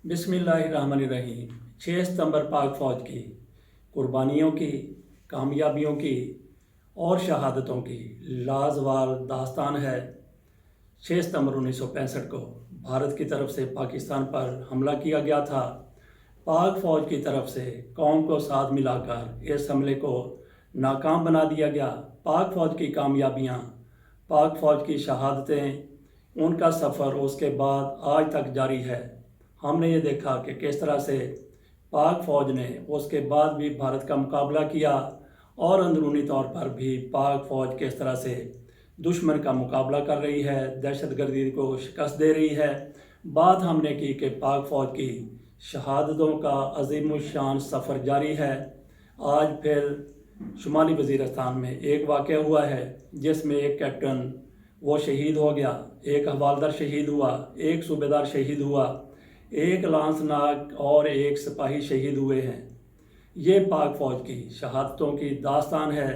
बिस्मिल्लाहिर्रहमानिर्रहीम। 6 सितंबर पाक फ़ौज की कुर्बानियों की, कामयाबियों की और शहादतों की लाजवाब दास्तान है। 6 सितंबर 1965 को भारत की तरफ से पाकिस्तान पर हमला किया गया था। पाक फ़ौज की तरफ से कौम को साथ मिलाकर इस हमले को नाकाम बना दिया गया। पाक फ़ौज की कामयाबियाँ, पाक फ़ौज की शहादतें, उनका सफ़र उसके बाद आज तक जारी है। हमने ये देखा कि किस तरह से पाक फ़ौज ने उसके बाद भी भारत का मुकाबला किया और अंदरूनी तौर पर भी पाक फ़ौज किस तरह से दुश्मन का मुकाबला कर रही है, दहशतगर्दी को शिकस्त दे रही है। बात हमने की कि पाक फ़ौज की शहादतों का अज़ीमुश्शान सफ़र जारी है। आज फिर शुमाली वज़ीरिस्तान में एक वाक़या हुआ है जिसमें एक कैप्टन वो शहीद हो गया, एक हवालदार शहीद हुआ, एक सूबेदार शहीद हुआ, एक लांसनाक और एक सिपाही शहीद हुए हैं। ये पाक फ़ौज की शहादतों की दास्तान है।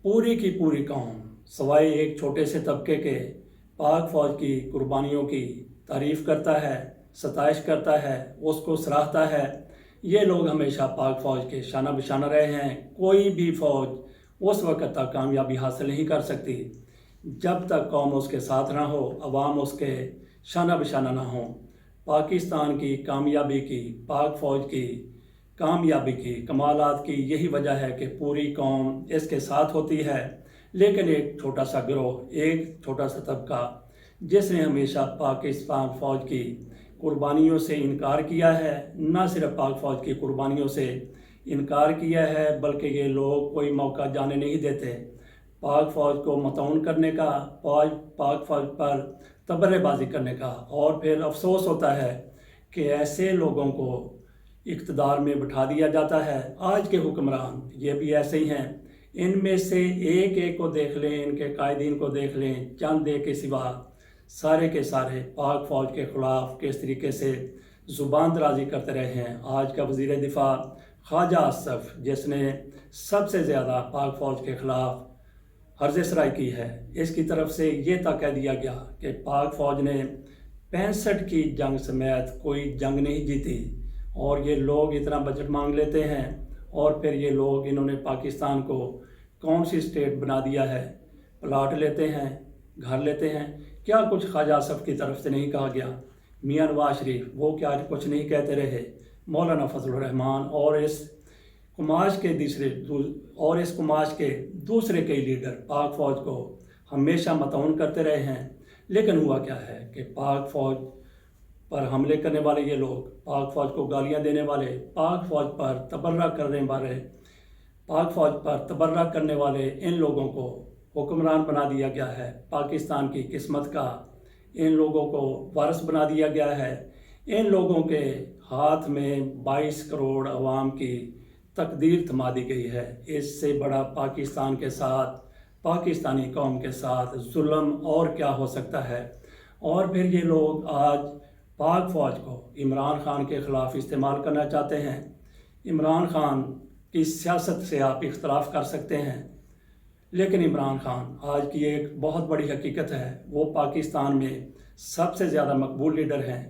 पूरी की पूरी कौम सवाए एक छोटे से तबके के पाक फ़ौज की कुर्बानियों की तारीफ़ करता है, सताइश करता है, उसको सराहता है। ये लोग हमेशा पाक फ़ौज के शाना बिशाना रहे हैं। कोई भी फ़ौज उस वक़्त तक कामयाबी हासिल नहीं कर सकती जब तक कौम उसके साथ ना हो, अवाम उसके शाना बिशाना ना हो। पाकिस्तान की कामयाबी की, पाक फ़ौज की कामयाबी की, कमालात की यही वजह है कि पूरी कौम इसके साथ होती है। लेकिन एक छोटा सा गिरोह, एक छोटा सा तबका जिसने हमेशा पाकिस्तान फ़ौज की कुर्बानियों से इनकार किया है, न सिर्फ पाक फ़ौज की कुर्बानियों से इनकार किया है बल्कि ये लोग कोई मौका जाने नहीं देते पाक फ़ौज को मतऊन करने का, पाक फ़ौज पर तबर्रेबाजी करने का। और फिर अफसोस होता है कि ऐसे लोगों को इक़्तिदार में बिठा दिया जाता है। आज के हुक्मरान ये भी ऐसे ही हैं। इनमें से एक एक को देख लें, इनके कायदीन को देख लें, चंद एक के सिवा सारे के सारे पाक फ़ौज के ख़िलाफ़ किस तरीके से ज़ुबान दराजी करते रहे हैं। आज का वज़ीर दिफ़ा ख्वाजा आसफ़, जिसने सबसे ज़्यादा पाक फ़ौज के ख़िलाफ़ हर्ज़ सराई की है, इसकी तरफ से ये तक कह दिया गया कि पाक फ़ौज ने 65 की जंग समेत कोई जंग नहीं जीती। और ये लोग इतना बजट मांग लेते हैं और फिर ये लोग, इन्होंने पाकिस्तान को कौन सी स्टेट बना दिया है। प्लाट लेते हैं, घर लेते हैं। क्या कुछ ख्वाजा आसफ़ की तरफ से नहीं कहा गया? मियाँ नवाज शरीफ वो क्या कुछ नहीं कहते रहे? मौलाना फजलुर रहमान और इस कुमाश के दूसरे कई लीडर पाक फ़ौज को हमेशा मतऊन करते रहे हैं। लेकिन हुआ क्या है कि पाक फ़ौज पर हमले करने वाले ये लोग, पाक फ़ौज को गालियां देने वाले, पाक फ़ौज पर तबर्रा करने वाले इन लोगों को हुक्मरान बना दिया गया है। पाकिस्तान की किस्मत का इन लोगों को वारिस बना दिया गया है। इन लोगों के हाथ में 22 करोड़ अवाम की तकदीर थमा दी गई है। इससे बड़ा पाकिस्तान के साथ, पाकिस्तानी कौम के साथ जुल्म और क्या हो सकता है। और फिर ये लोग आज पाक फ़ौज को इमरान ख़ान के ख़िलाफ़ इस्तेमाल करना चाहते हैं। इमरान ख़ान की सियासत से आप इख्तलाफ कर सकते हैं, लेकिन इमरान ख़ान आज की एक बहुत बड़ी हकीकत है, वो पाकिस्तान में सबसे ज़्यादा मकबूल लीडर हैं।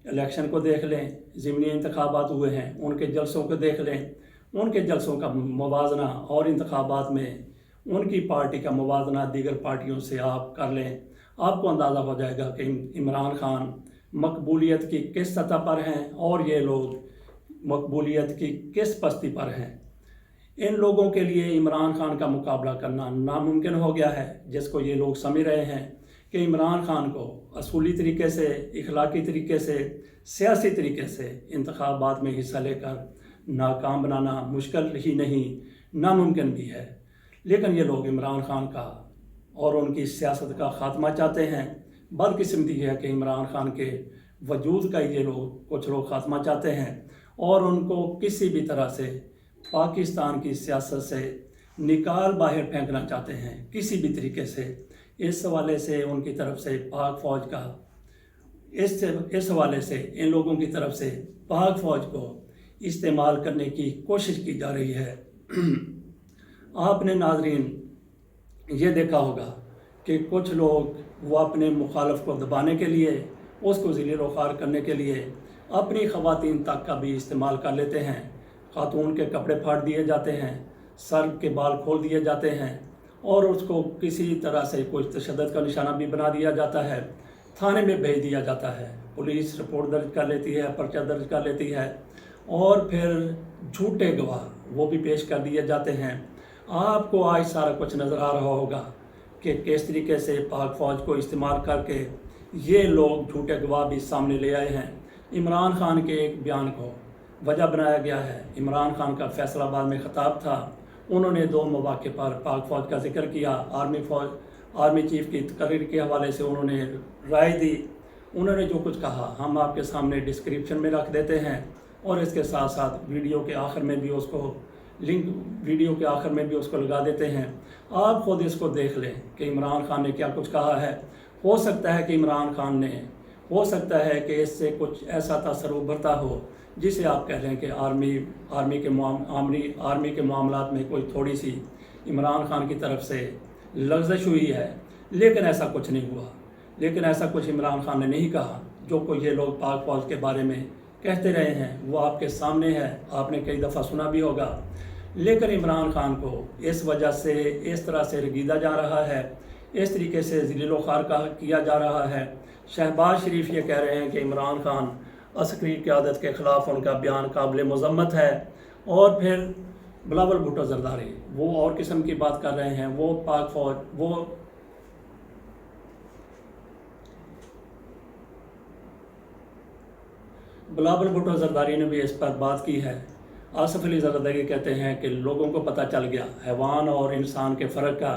इलेक्शन को देख लें, ज़िमनी इंतखाबात हुए हैं, उनके जलसों को देख लें, उनके जलसों का मुवाजना और इंतखाबात में उनकी पार्टी का मुवाजना दीगर पार्टियों से आप कर लें, आपको अंदाज़ा हो जाएगा कि इमरान ख़ान मकबूलियत की किस सतह पर हैं और ये लोग मकबूलियत की किस पस्ती पर हैं। इन लोगों के लिए इमरान ख़ान का मुकाबला करना नामुमकिन हो गया है, जिसको ये लोग समझ रहे हैं कि इमरान ख़ान को असूली तरीके से, इखलाकी तरीके से, सियासी तरीके से इंतखाबात में हिस्सा लेकर नाकाम बनाना मुश्किल ही नहीं, नामुमकिन भी है। लेकिन ये लोग इमरान ख़ान का और उनकी सियासत का ख़ात्मा चाहते हैं। बदकिस्मती है कि इमरान ख़ान के वजूद का ये लोग, कुछ लोग ख़ात्मा चाहते हैं और उनको किसी भी तरह से पाकिस्तान की सियासत से निकाल बाहर फेंकना चाहते हैं, किसी भी तरीके से। इस हवाले से उनकी तरफ से पाक फ़ौज का, इस हवाले से इन लोगों की तरफ से पाक फ़ौज को इस्तेमाल करने की कोशिश की जा रही है। आपने नाज़रीन ये देखा होगा कि कुछ लोग वो अपने मुखालफ को दबाने के लिए उसको ज़लील व ख़ार करने के लिए अपनी ख़वातीन तक का भी इस्तेमाल कर लेते हैं। खातून के कपड़े फाड़ दिए जाते हैं, सर के बाल खोल दिए जाते हैं और उसको किसी तरह से कुछ तशद्दुद का निशाना भी बना दिया जाता है, थाने में भेज दिया जाता है। पुलिस रिपोर्ट दर्ज कर लेती है, पर्चा दर्ज कर लेती है और फिर झूठे गवाह वो भी पेश कर दिए जाते हैं। आपको आज सारा कुछ नज़र आ रहा होगा कि किस तरीके से पाक फ़ौज को इस्तेमाल करके ये लोग झूठे गवाह भी सामने ले आए हैं। इमरान खान के एक बयान को वजह बनाया गया है। इमरान खान का फैसलाबाद में ख़िताब था, उन्होंने 2 मौक़े पर पाक फ़ौज का जिक्र किया। आर्मी चीफ़ की तकरीर के हवाले से उन्होंने राय दी। उन्होंने जो कुछ कहा हम आपके सामने डिस्क्रिप्शन में रख देते हैं और इसके साथ साथ वीडियो के आखिर में भी उसको लगा देते हैं। आप खुद इसको देख लें कि इमरान खान ने क्या कुछ कहा है। हो सकता है कि इमरान खान ने कि इससे कुछ ऐसा तासर उभरता हो जिसे आप कह रहे हैं कि आर्मी के मामलात में कोई थोड़ी सी इमरान खान की तरफ से लग़ज़श हुई है, लेकिन ऐसा कुछ नहीं हुआ। लेकिन ऐसा कुछ इमरान खान ने नहीं कहा। जो कोई ये लोग पाक फ़ौज के बारे में कहते रहे हैं वो आपके सामने है, आपने कई दफ़ा सुना भी होगा। लेकिन इमरान खान को इस वजह से इस तरह से रगीदा जा रहा है, इस तरीके से ज़लील व ख़ार किया जा रहा है। शहबाज शरीफ ये कह रहे हैं कि इमरान खान अस्करी क़यादत के ख़िलाफ़ उनका बयान काबिल मज़म्मत है, और फिर बिलावल भुट्टो ज़रदारी वो और किस्म की बात कर रहे हैं। वो पाक फ़ौज बिलावल भुट्टो ज़रदारी ने भी इस पर बात की है। आसिफ अली ज़रदारी कहते हैं कि लोगों को पता चल गया हैवान और इंसान के फ़र्क का।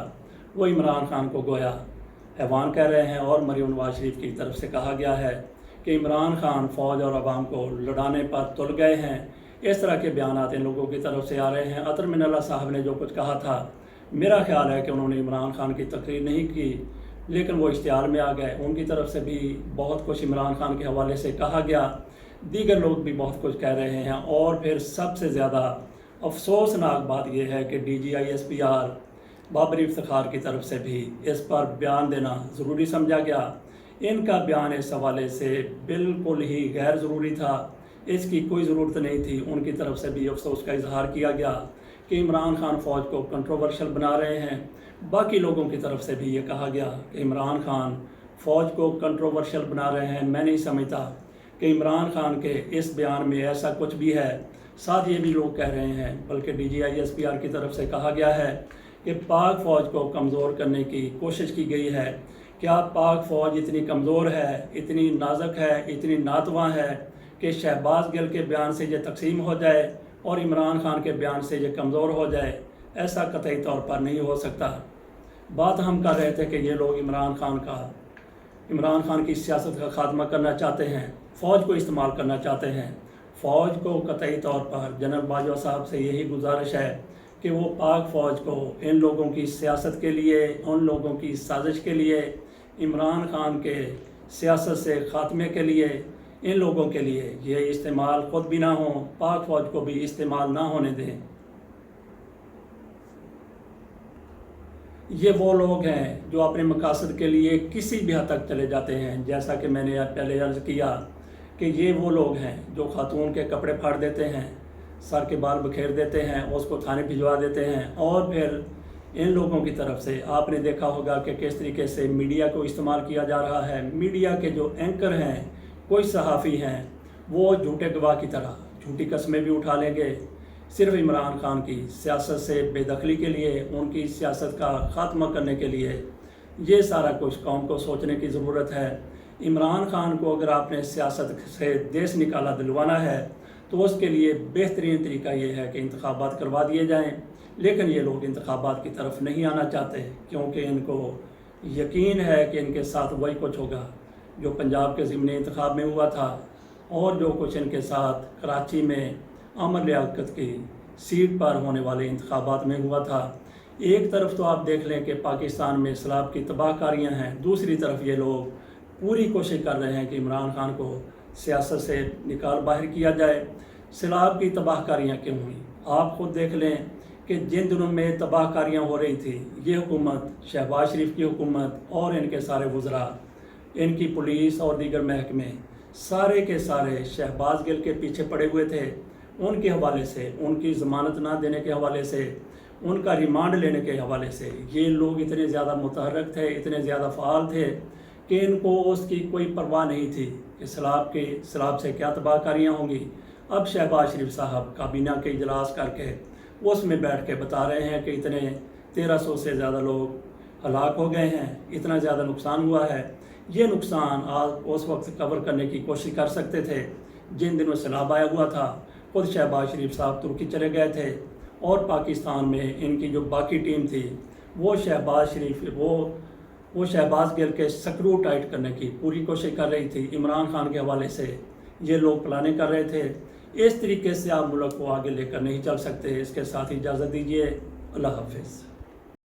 वो इमरान खान को गोया हैवान कह रहे हैं और मरीम नवाज शरीफ की तरफ से कहा गया है कि इमरान खान फ़ौज और अवाम को लड़ाने पर तुल गए हैं। इस तरह के बयान इन लोगों की तरफ से आ रहे हैं। अतर मिनल्ला साहब ने जो कुछ कहा था, मेरा ख्याल है कि उन्होंने इमरान खान की तकरीर नहीं की, लेकिन वो इश्तिहार में आ गए। उनकी तरफ से भी बहुत कुछ इमरान खान के हवाले से कहा गया, दीगर लोग भी बहुत कुछ कह रहे हैं। और फिर सबसे ज़्यादा अफसोसनाक बात यह है कि DGI-SPR बाबर इफ्तिखार की तरफ से भी इस पर बयान देना ज़रूरी समझा गया। इनका बयान इस हवाले से बिल्कुल ही गैर ज़रूरी था, इसकी कोई ज़रूरत नहीं थी। उनकी तरफ से भी अफसोस का इजहार किया गया कि इमरान खान फ़ौज को कंट्रोवर्शियल बना रहे हैं। बाकी लोगों की तरफ से भी ये कहा गया कि इमरान खान फ़ौज को कंट्रोवर्शियल बना रहे हैं। मैं नहीं समझता कि इमरान खान के इस बयान में ऐसा कुछ भी है। साथ ये भी लोग कह रहे हैं, बल्कि DGI-SPR की तरफ से कहा गया है कि पाक फ़ौज को कमज़ोर करने की कोशिश की गई है। क्या पाक फ़ौज इतनी कमज़ोर है, इतनी नाजुक है, इतनी नातवा है कि शहबाज गिल के बयान से ये तकसीम हो जाए और इमरान खान के बयान से ये कमज़ोर हो जाए? ऐसा कतई तौर पर नहीं हो सकता। बात हम कर रहे थे कि ये लोग इमरान खान की सियासत का खात्मा करना चाहते हैं, फ़ौज को इस्तेमाल करना चाहते हैं। फ़ौज को कतई तौर पर जनरल बाजवा साहब से यही गुजारिश है कि वो पाक फ़ौज को इन लोगों की सियासत के लिए, उन लोगों की साजिश के लिए, इमरान खान के सियासत से ख़ात्मे के लिए, इन लोगों के लिए ये इस्तेमाल ख़ुद भी ना हो, पाक फ़ौज को भी इस्तेमाल ना होने दें। ये वो लोग हैं जो अपने मकासद के लिए किसी भी हद तक चले जाते हैं। जैसा कि मैंने पहले अर्ज़ किया कि ये वो लोग हैं जो खातून के कपड़े फाड़ देते हैं, सर के बाल बखेर देते हैं, उसको थाने भिजवा देते हैं। और फिर इन लोगों की तरफ से आपने देखा होगा कि किस तरीके से मीडिया को इस्तेमाल किया जा रहा है। मीडिया के जो एंकर हैं, कोई सहाफ़ी हैं, वो झूठे गवाह की तरह झूठी कस्में भी उठा लेंगे सिर्फ इमरान खान की सियासत से बेदखली के लिए, उनकी सियासत का ख़ात्मा करने के लिए। ये सारा कुछ कौम को सोचने की ज़रूरत है। इमरान खान को अगर आपने सियासत से देश निकाला दिलवाना है तो उसके लिए बेहतरीन तरीका ये है कि इंतखाबात करवा दिए जाएं। लेकिन ये लोग इंतखाबात की तरफ नहीं आना चाहते, क्योंकि इनको यकीन है कि इनके साथ वही कुछ होगा जो पंजाब के ज़िमनी इंतखाब में हुआ था और जो कुछ इनके साथ कराची में अमर लियाकत की सीट पर होने वाले इंतखाबात में हुआ था। एक तरफ तो आप देख लें कि पाकिस्तान में सैलाब की तबाहकारियाँ हैं, दूसरी तरफ ये लोग पूरी कोशिश कर रहे हैं कि इमरान खान को सियासत से निकाल बाहर किया जाए। सैलाब की तबाहकारियाँ क्यों हुई? आप ख़ुद देख लें कि जिन दिनों में तबाहकारियाँ हो रही थी, ये हुकूमत, शहबाज शरीफ की हुकूमत और इनके सारे वज़रा इनकी पुलिस और दीगर महकमे सारे के सारे शहबाज गिल के पीछे पड़े हुए थे। उनके हवाले से, उनकी ज़मानत ना देने के हवाले से, उनका रिमांड लेने के हवाले से ये लोग इतने ज़्यादा मुतहर्रिक थे, इतने ज़्यादा फ़ाल थे कि इनको उसकी कोई परवाह नहीं थी कि सैलाब से क्या तबाहकारियाँ होंगी। अब शहबाज शरीफ साहब काबीना के इजलास करके उसमें बैठ के बता रहे हैं कि इतने 1300 से ज़्यादा लोग हलाक हो गए हैं, इतना ज़्यादा नुकसान हुआ है। ये नुकसान आज उस वक्त कवर करने की कोशिश कर सकते थे जिन दिनों सैलाब आया हुआ था। खुद शहबाज शरीफ साहब तुर्की चले गए थे और पाकिस्तान में इनकी जो बाकी टीम थी वो शहबाज गिल के स्क्रू टाइट करने की पूरी कोशिश कर रही थी। इमरान खान के हवाले से ये लोग प्लानिंग कर रहे थे। इस तरीके से आप मुल्क को आगे लेकर नहीं चल सकते। इसके साथ ही इजाज़त दीजिए। अल्लाह हाफिज़।